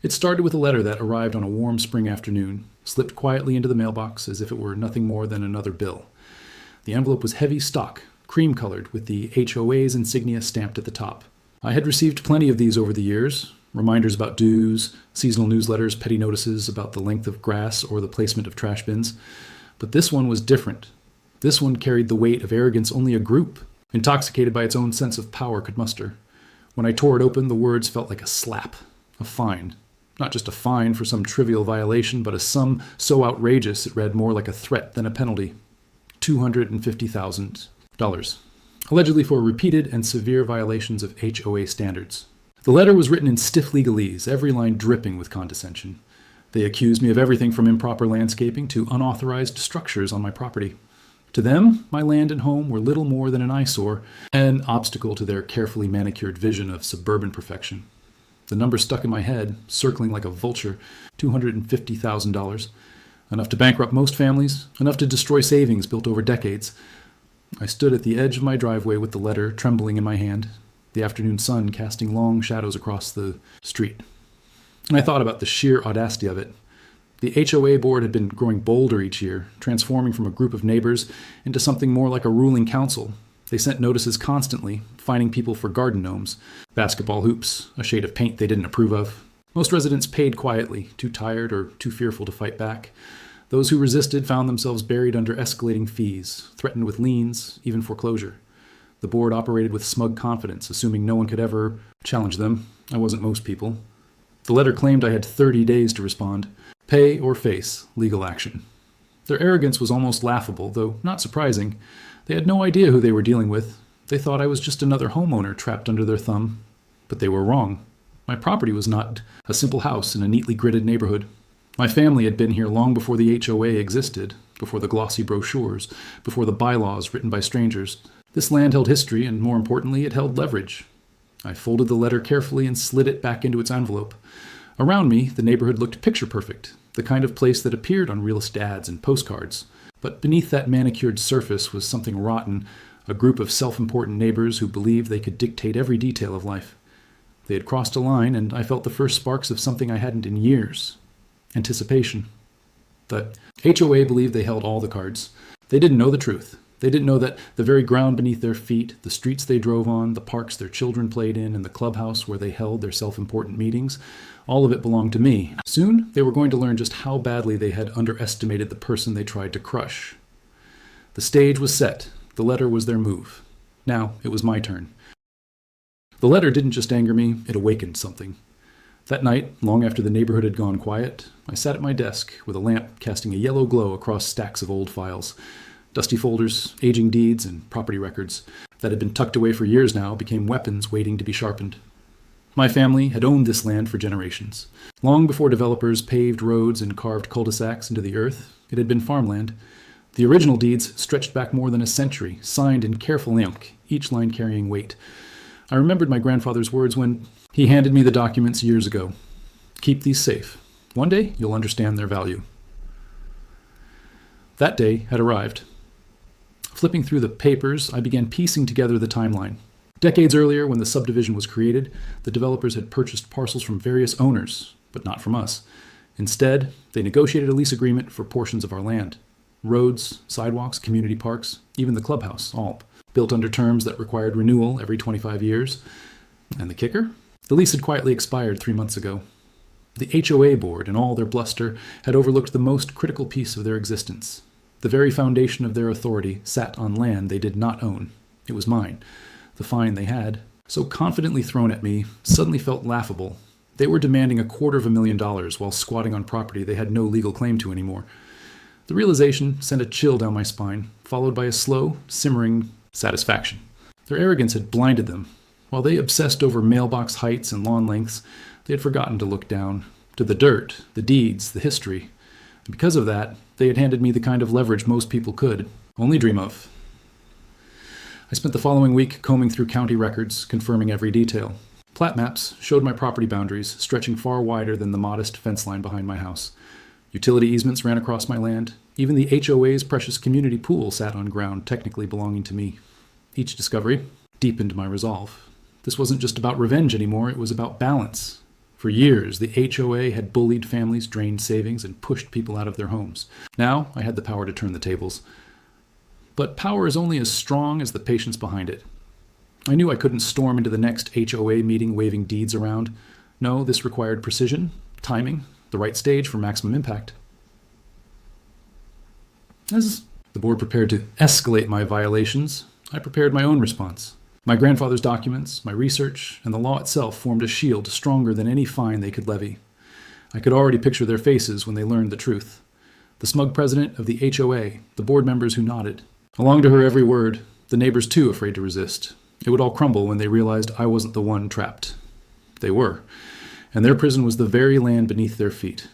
It started with a letter that arrived on a warm spring afternoon, slipped quietly into the mailbox as if it were nothing more than another bill. The envelope was heavy stock, cream-colored, with the HOA's insignia stamped at the top. I had received plenty of these over the years, reminders about dues, seasonal newsletters, petty notices about the length of grass or the placement of trash bins. But this one was different. This one carried the weight of arrogance only a group, intoxicated by its own sense of power, could muster. When I tore it open, the words felt like a slap, a fine. Not just a fine for some trivial violation, but a sum so outrageous it read more like a threat than a penalty. $250,000. Allegedly for repeated and severe violations of HOA standards. The letter was written in stiff legalese, every line dripping with condescension. They accused me of everything from improper landscaping to unauthorized structures on my property. To them, my land and home were little more than an eyesore, an obstacle to their carefully manicured vision of suburban perfection. The number stuck in my head, circling like a vulture, $250,000. Enough to bankrupt most families, enough to destroy savings built over decades. I stood at the edge of my driveway with the letter trembling in my hand, the afternoon sun casting long shadows across the street. And I thought about the sheer audacity of it. The HOA board had been growing bolder each year, transforming from a group of neighbors into something more like a ruling council. They sent notices constantly, fining people for garden gnomes, basketball hoops, a shade of paint they didn't approve of. Most residents paid quietly, too tired or too fearful to fight back. Those who resisted found themselves buried under escalating fees, threatened with liens, even foreclosure. The board operated with smug confidence, assuming no one could ever challenge them. I wasn't most people. The letter claimed I had 30 days to respond, pay or face legal action. Their arrogance was almost laughable, though not surprising. They had no idea who they were dealing with. They thought I was just another homeowner trapped under their thumb. But they were wrong. My property was not a simple house in a neatly gridded neighborhood. My family had been here long before the HOA existed, before the glossy brochures, before the bylaws written by strangers. This land held history, and more importantly, it held leverage. I folded the letter carefully and slid it back into its envelope. Around me, the neighborhood looked picture-perfect, the kind of place that appeared on real estate ads and postcards. But beneath that manicured surface was something rotten, a group of self-important neighbors who believed they could dictate every detail of life. They had crossed a line, and I felt the first sparks of something I hadn't in years. Anticipation. The HOA believed they held all the cards. They didn't know the truth. They didn't know that the very ground beneath their feet, the streets they drove on, the parks their children played in, and the clubhouse where they held their self-important meetings, all of it belonged to me. Soon, they were going to learn just how badly they had underestimated the person they tried to crush. The stage was set. The letter was their move. Now, it was my turn. The letter didn't just anger me, it awakened something. That night, long after the neighborhood had gone quiet, I sat at my desk with a lamp casting a yellow glow across stacks of old files. Dusty folders, aging deeds, and property records that had been tucked away for years now became weapons waiting to be sharpened. My family had owned this land for generations. Long before developers paved roads and carved cul-de-sacs into the earth, it had been farmland. The original deeds stretched back more than a century, signed in careful ink, each line carrying weight. I remembered my grandfather's words when he handed me the documents years ago. Keep these safe. One day, you'll understand their value. That day had arrived. Flipping through the papers, I began piecing together the timeline. Decades earlier, when the subdivision was created, the developers had purchased parcels from various owners, but not from us. Instead, they negotiated a lease agreement for portions of our land. Roads, sidewalks, community parks, even the clubhouse, all built under terms that required renewal every 25 years. And the kicker? The lease had quietly expired 3 months ago. The HOA board, in all their bluster, had overlooked the most critical piece of their existence. The very foundation of their authority sat on land they did not own. It was mine. The fine they had, so confidently thrown at me, suddenly felt laughable. They were demanding $250,000 while squatting on property they had no legal claim to anymore. The realization sent a chill down my spine, followed by a slow, simmering satisfaction. Their arrogance had blinded them. While they obsessed over mailbox heights and lawn lengths, they had forgotten to look down, to the dirt, the deeds, the history. And because of that, they had handed me the kind of leverage most people could only dream of. I spent the following week combing through county records, confirming every detail. Plat maps showed my property boundaries, stretching far wider than the modest fence line behind my house. Utility easements ran across my land. Even the HOA's precious community pool sat on ground technically belonging to me. Each discovery deepened my resolve. This wasn't just about revenge anymore, it was about balance. For For years, the HOA had bullied families, drained savings, and pushed people out of their homes. Now, I had the power to turn the tables. But power is only as strong as the patience behind it. I knew I couldn't storm into the next HOA meeting waving deeds around. No, this required precision, timing, the right stage for maximum impact. As the board prepared to escalate my violations, I prepared my own response. My grandfather's documents, my research, and the law itself formed a shield stronger than any fine they could levy. I could already picture their faces when they learned the truth. The smug president of the HOA, the board members who nodded. Along to her every word, the neighbors too afraid to resist. It would all crumble when they realized I wasn't the one trapped. They were, and their prison was the very land beneath their feet.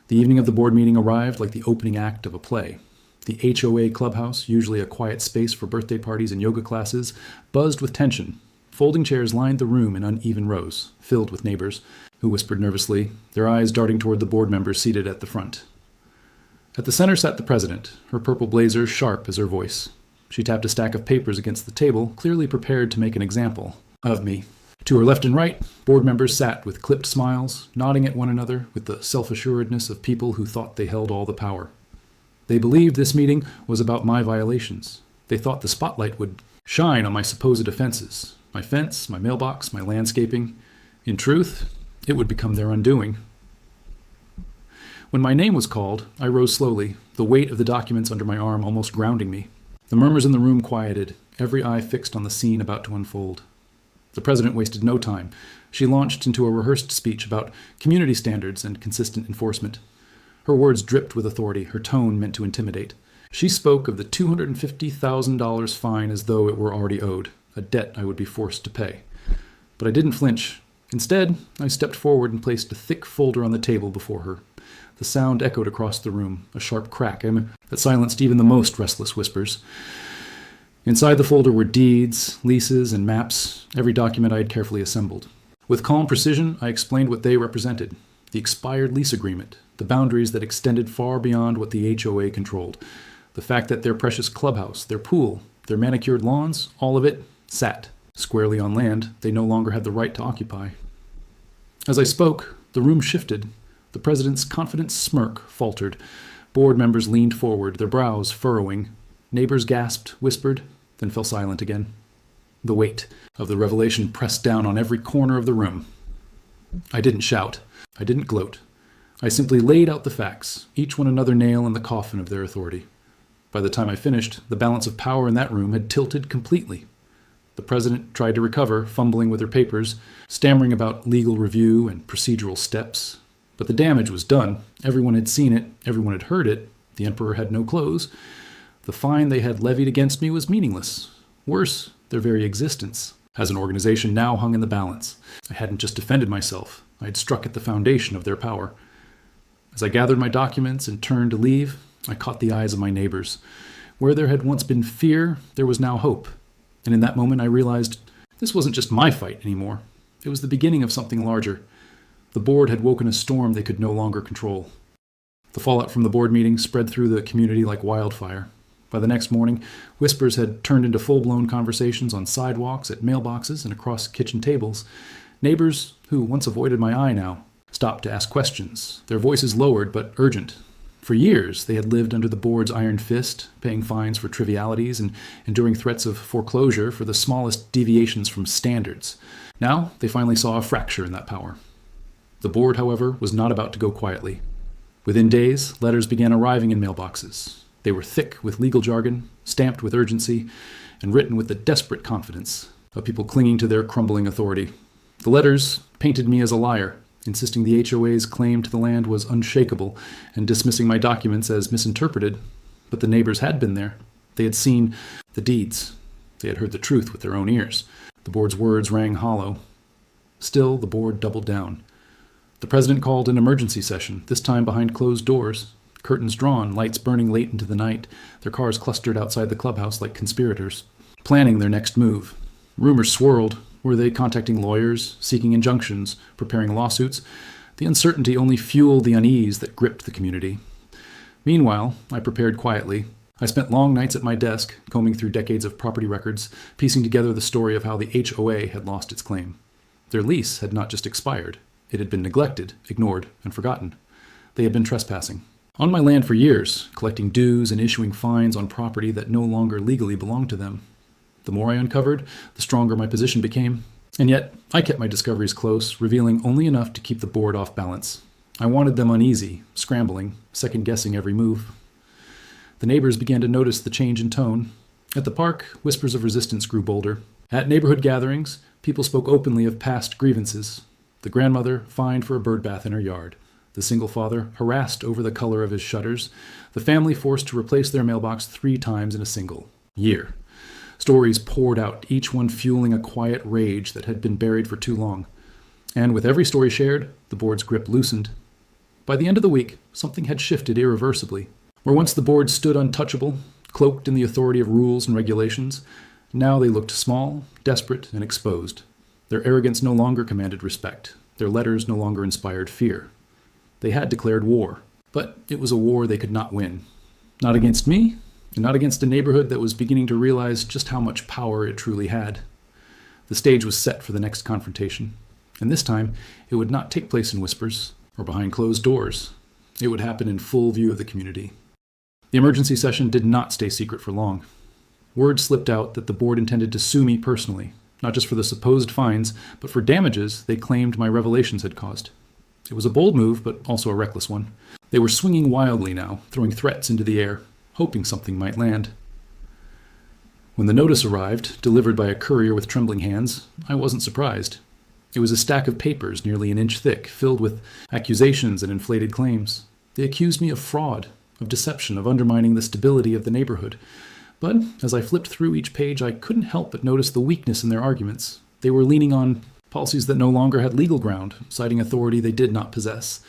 The evening of the board meeting arrived like the opening act of a play. The HOA clubhouse, usually a quiet space for birthday parties and yoga classes, buzzed with tension. Folding chairs lined the room in uneven rows, filled with neighbors, who whispered nervously, their eyes darting toward the board members seated at the front. At the center sat the president, her purple blazer sharp as her voice. She tapped a stack of papers against the table, clearly prepared to make an example of me. To her left and right, board members sat with clipped smiles, nodding at one another with the self-assuredness of people who thought they held all the power. They believed this meeting was about my violations. They thought the spotlight would shine on my supposed offenses, my fence, my mailbox, my landscaping. In truth, it would become their undoing. When my name was called, I rose slowly, the weight of the documents under my arm almost grounding me. The murmurs in the room quieted, every eye fixed on the scene about to unfold. The president wasted no time. She launched into a rehearsed speech about community standards and consistent enforcement. Her words dripped with authority, her tone meant to intimidate. She spoke of the $250,000 fine as though it were already owed, a debt I would be forced to pay. But I didn't flinch. Instead, I stepped forward and placed a thick folder on the table before her. The sound echoed across the room, a sharp crack that silenced even the most restless whispers. Inside the folder were deeds, leases, and maps, every document I had carefully assembled. With calm precision, I explained what they represented: the expired lease agreement, the boundaries that extended far beyond what the HOA controlled, the fact that their precious clubhouse, their pool, their manicured lawns, all of it sat squarely on land they no longer had the right to occupy. As I spoke, the room shifted. The president's confident smirk faltered. Board members leaned forward, their brows furrowing. Neighbors gasped, whispered, then fell silent again. The weight of the revelation pressed down on every corner of the room. I didn't shout. I didn't gloat. I simply laid out the facts, each one another nail in the coffin of their authority. By the time I finished, the balance of power in that room had tilted completely. The president tried to recover, fumbling with her papers, stammering about legal review and procedural steps. But the damage was done. Everyone had seen it. Everyone had heard it. The emperor had no clothes. The fine they had levied against me was meaningless. Worse, their very existence as an organization now hung in the balance. I hadn't just defended myself. I had struck at the foundation of their power. As I gathered my documents and turned to leave, I caught the eyes of my neighbors. Where there had once been fear, there was now hope. And in that moment I realized this wasn't just my fight anymore. It was the beginning of something larger. The board had woken a storm they could no longer control. The fallout from the board meeting spread through the community like wildfire. By the next morning, whispers had turned into full-blown conversations on sidewalks, at mailboxes, and across kitchen tables. Neighbors, who once avoided my eye now, stopped to ask questions, their voices lowered but urgent. For years, they had lived under the board's iron fist, paying fines for trivialities and enduring threats of foreclosure for the smallest deviations from standards. Now, they finally saw a fracture in that power. The board, however, was not about to go quietly. Within days, letters began arriving in mailboxes. They were thick with legal jargon, stamped with urgency, and written with the desperate confidence of people clinging to their crumbling authority. The letters painted me as a liar, insisting the HOA's claim to the land was unshakable and dismissing my documents as misinterpreted. But the neighbors had been there. They had seen the deeds. They had heard the truth with their own ears. The board's words rang hollow. Still, the board doubled down. The president called an emergency session, this time behind closed doors. Curtains drawn, lights burning late into the night, their cars clustered outside the clubhouse like conspirators, planning their next move. Rumors swirled. Were they contacting lawyers, seeking injunctions, preparing lawsuits? The uncertainty only fueled the unease that gripped the community. Meanwhile, I prepared quietly. I spent long nights at my desk, combing through decades of property records, piecing together the story of how the HOA had lost its claim. Their lease had not just expired. It had been neglected, ignored, and forgotten. They had been trespassing on my land for years, collecting dues and issuing fines on property that no longer legally belonged to them. The more I uncovered, the stronger my position became. And yet, I kept my discoveries close, revealing only enough to keep the board off balance. I wanted them uneasy, scrambling, second-guessing every move. The neighbors began to notice the change in tone. At the park, whispers of resistance grew bolder. At neighborhood gatherings, people spoke openly of past grievances. The grandmother fined for a bird bath in her yard. The single father harassed over the color of his shutters. The family forced to replace their mailbox 3 times in a single year. Stories poured out, each one fueling a quiet rage that had been buried for too long. And with every story shared, the board's grip loosened. By the end of the week, something had shifted irreversibly. Where once the board stood untouchable, cloaked in the authority of rules and regulations, now they looked small, desperate, and exposed. Their arrogance no longer commanded respect. Their letters no longer inspired fear. They had declared war, but it was a war they could not win. Not against me, and not against a neighborhood that was beginning to realize just how much power it truly had. The stage was set for the next confrontation, and this time it would not take place in whispers or behind closed doors. It would happen in full view of the community. The emergency session did not stay secret for long. Word slipped out that the board intended to sue me personally, not just for the supposed fines, but for damages they claimed my revelations had caused. It was a bold move, but also a reckless one. They were swinging wildly now, throwing threats into the air, hoping something might land. When the notice arrived, delivered by a courier with trembling hands, I wasn't surprised. It was a stack of papers nearly an inch thick, filled with accusations and inflated claims. They accused me of fraud, of deception, of undermining the stability of the neighborhood. But as I flipped through each page, I couldn't help but notice the weakness in their arguments. They were leaning on policies that no longer had legal ground, citing authority they did not possess.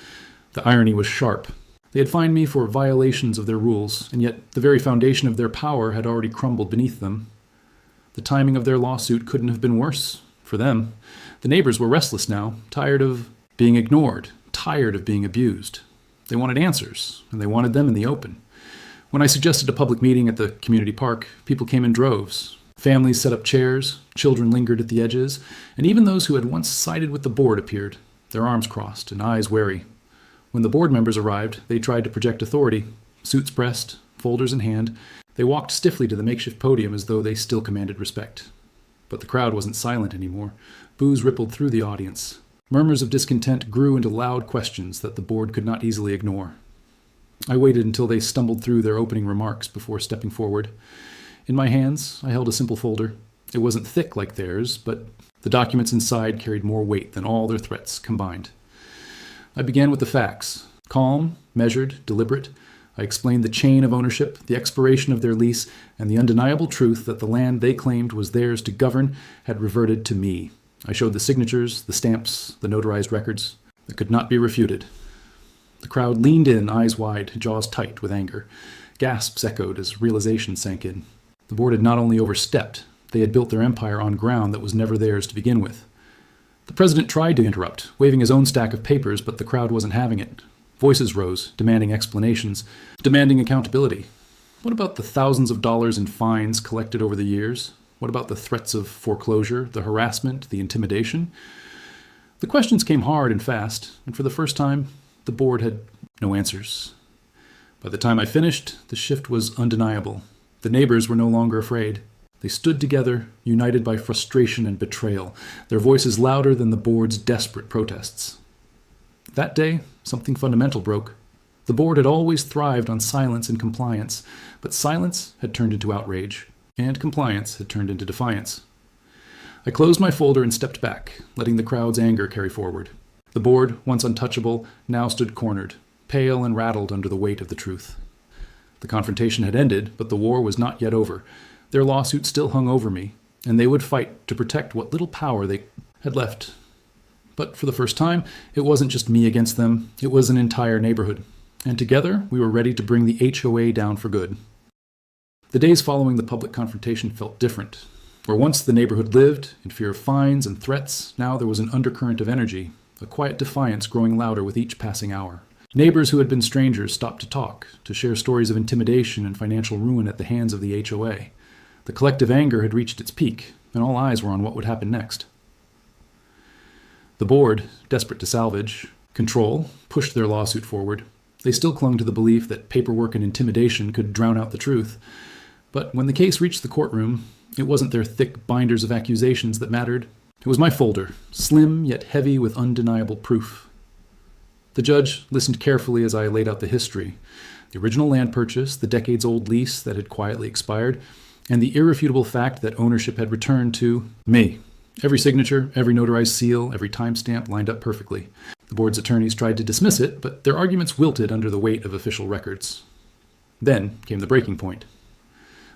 The irony was sharp. They had fined me for violations of their rules, and yet the very foundation of their power had already crumbled beneath them. The timing of their lawsuit couldn't have been worse for them. The neighbors were restless now, tired of being ignored, tired of being abused. They wanted answers, and they wanted them in the open. When I suggested a public meeting at the community park, people came in droves. Families set up chairs, children lingered at the edges, and even those who had once sided with the board appeared, their arms crossed and eyes wary. When the board members arrived, they tried to project authority. Suits pressed, folders in hand, they walked stiffly to the makeshift podium as though they still commanded respect. But the crowd wasn't silent anymore. Boos rippled through the audience. Murmurs of discontent grew into loud questions that the board could not easily ignore. I waited until they stumbled through their opening remarks before stepping forward. In my hands, I held a simple folder. It wasn't thick like theirs, but the documents inside carried more weight than all their threats combined. I began with the facts. Calm, measured, deliberate, I explained the chain of ownership, the expiration of their lease, and the undeniable truth that the land they claimed was theirs to govern had reverted to me. I showed the signatures, the stamps, the notarized records that could not be refuted. The crowd leaned in, eyes wide, jaws tight with anger. Gasps echoed as realization sank in. The board had not only overstepped, they had built their empire on ground that was never theirs to begin with. The president tried to interrupt, waving his own stack of papers, but the crowd wasn't having it. Voices rose, demanding explanations, demanding accountability. What about the thousands of dollars in fines collected over the years? What about the threats of foreclosure, the harassment, the intimidation? The questions came hard and fast, and for the first time, the board had no answers. By the time I finished, the shift was undeniable. The neighbors were no longer afraid. They stood together, united by frustration and betrayal, their voices louder than the board's desperate protests. That day, something fundamental broke. The board had always thrived on silence and compliance, but silence had turned into outrage, and compliance had turned into defiance. I closed my folder and stepped back, letting the crowd's anger carry forward. The board, once untouchable, now stood cornered, pale and rattled under the weight of the truth. The confrontation had ended, but the war was not yet over. Their lawsuit still hung over me, and they would fight to protect what little power they had left. But for the first time, it wasn't just me against them, it was an entire neighborhood. And together, we were ready to bring the HOA down for good. The days following the public confrontation felt different. Where once the neighborhood lived, in fear of fines and threats, now there was an undercurrent of energy, a quiet defiance growing louder with each passing hour. Neighbors who had been strangers stopped to talk, to share stories of intimidation and financial ruin at the hands of the HOA. The collective anger had reached its peak, and all eyes were on what would happen next. The board, desperate to salvage control, pushed their lawsuit forward. They still clung to the belief that paperwork and intimidation could drown out the truth. But when the case reached the courtroom, it wasn't their thick binders of accusations that mattered. It was my folder, slim yet heavy with undeniable proof. The judge listened carefully as I laid out the history. The original land purchase, the decades-old lease that had quietly expired, and the irrefutable fact that ownership had returned to me. Every signature, every notarized seal, every timestamp lined up perfectly. The board's attorneys tried to dismiss it, but their arguments wilted under the weight of official records. Then came the breaking point.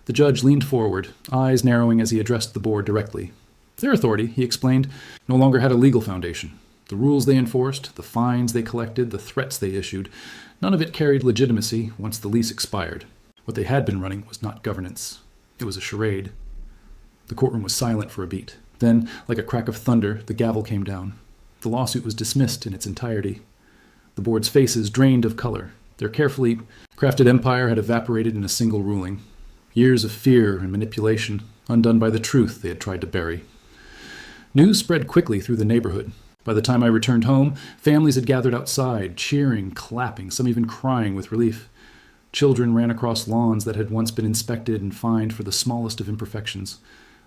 The judge leaned forward, eyes narrowing as he addressed the board directly. Their authority, he explained, no longer had a legal foundation. The rules they enforced, the fines they collected, the threats they issued, none of it carried legitimacy once the lease expired. What they had been running was not governance. It was a charade. The courtroom was silent for a beat. Then, like a crack of thunder, the gavel came down. The lawsuit was dismissed in its entirety. The board's faces drained of color. Their carefully crafted empire had evaporated in a single ruling. Years of fear and manipulation, undone by the truth they had tried to bury. News spread quickly through the neighborhood. By the time I returned home, families had gathered outside, cheering, clapping, some even crying with relief. Children ran across lawns that had once been inspected and fined for the smallest of imperfections.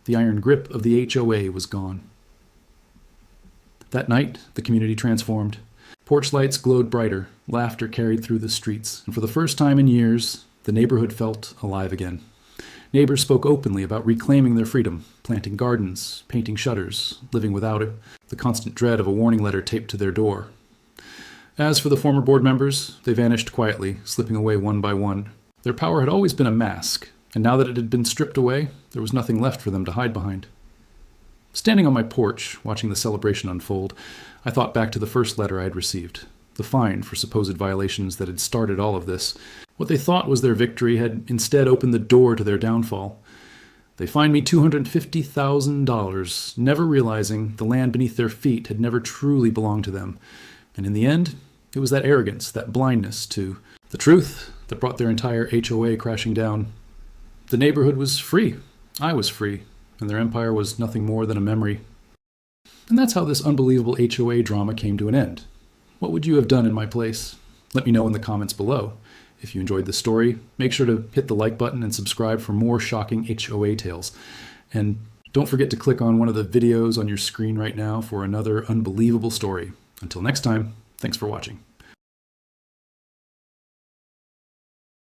The iron grip of the HOA was gone. That night, the community transformed. Porch lights glowed brighter, laughter carried through the streets, and for the first time in years, the neighborhood felt alive again. Neighbors spoke openly about reclaiming their freedom, planting gardens, painting shutters, living without it, the constant dread of a warning letter taped to their door. As for the former board members, they vanished quietly, slipping away one by one. Their power had always been a mask, and now that it had been stripped away, there was nothing left for them to hide behind. Standing on my porch, watching the celebration unfold, I thought back to the first letter I had received, the fine for supposed violations that had started all of this. What they thought was their victory had instead opened the door to their downfall. They fined me $250,000, never realizing the land beneath their feet had never truly belonged to them. And in the end, it was that arrogance, that blindness to the truth that brought their entire HOA crashing down. The neighborhood was free. I was free. And their empire was nothing more than a memory. And that's how this unbelievable HOA drama came to an end. What would you have done in my place? Let me know in the comments below. If you enjoyed this story, make sure to hit the like button and subscribe for more shocking HOA tales. And don't forget to click on one of the videos on your screen right now for another unbelievable story. Until next time, thanks for watching.